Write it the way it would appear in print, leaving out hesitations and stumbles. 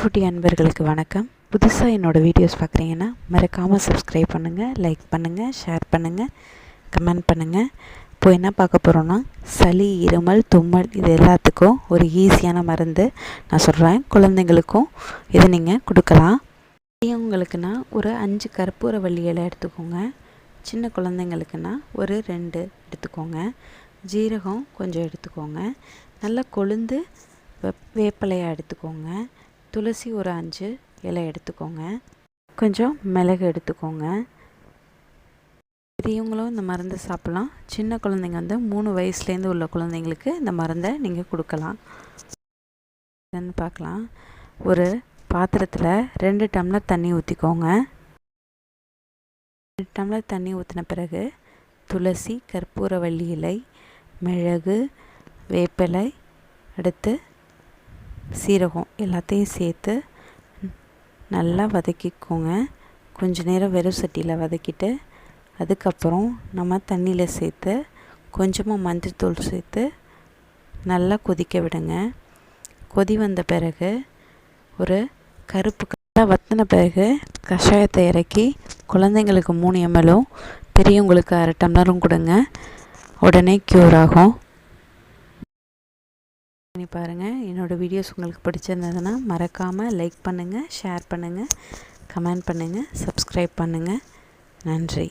குட்டி அன்பர்களுக்கு வணக்கம். புதுசாக என்னோடய வீடியோஸ் பார்க்குறீங்கன்னா மறக்காமல் சப்ஸ்கிரைப் பண்ணுங்கள், லைக் பண்ணுங்கள், ஷேர் பண்ணுங்கள், கமெண்ட் பண்ணுங்கள். இப்போ என்ன பார்க்க போகிறோன்னா, சளி, இருமல், தும்மல் இது எல்லாத்துக்கும் ஒரு ஈஸியான மருந்து நான் சொல்கிறேன். குழந்தைங்களுக்கும் இதை நீங்கள் கொடுக்கலாம். பெரியவங்களுக்குன்னா ஒரு 5 கற்பூரவள்ளி இலை எடுத்துக்கோங்க. சின்ன குழந்தைங்களுக்குன்னா ஒரு 2 எடுத்துக்கோங்க. ஜீரகம் கொஞ்சம் எடுத்துக்கோங்க. நல்லா கொழுந்து வேப்பிலையாக எடுத்துக்கோங்க. துளசி ஒரு 5 இலை எடுத்துக்கோங்க. கொஞ்சம் மிளகு எடுத்துக்கோங்க. பெரியவங்களும் இந்த மருந்தை சாப்பிட்லாம். சின்ன குழந்தைங்க 3 வயசுலேருந்து உள்ள குழந்தைங்களுக்கு இந்த மருந்தை நீங்கள் கொடுக்கலாம். என்னன்னு பார்க்கலாம். ஒரு பாத்திரத்தில் 2 டம்ளர் தண்ணி ஊற்றிக்கோங்க. 2 டம்ளர் தண்ணி ஊற்றின பிறகு துளசி, கற்பூரவள்ளி இலை, மிளகு, வேப்பிலை, அடுத்து சீரகம் எல்லாத்தையும் சேர்த்து நல்லா வதக்கிக்கோங்க. கொஞ்சம் நேரம் வெறும் சட்டியில் வதக்கிட்டு அதுக்கப்புறம் நம்ம தண்ணியில் சேர்த்து கொஞ்சமாக மஞ்சள்தூள் சேர்த்து நல்லா கொதிக்க விடுங்க. கொதி வந்த பிறகு ஒரு கருப்பு வற்றின பிறகு கஷாயத்தை இறக்கி குழந்தைங்களுக்கு 3 ml பெரியவங்களுக்கு 1/2 டம்ளரும் கொடுங்க. உடனே க்யூர் ஆகும். பண்ணி பாருங்கள். என்னோடய வீடியோஸ் உங்களுக்கு பிடிச்சிருந்ததுன்னா மறக்காமல் லைக் பண்ணுங்கள், ஷேர் பண்ணுங்கள், கமெண்ட் பண்ணுங்கள், சப்ஸ்கிரைப் பண்ணுங்கள். நன்றி.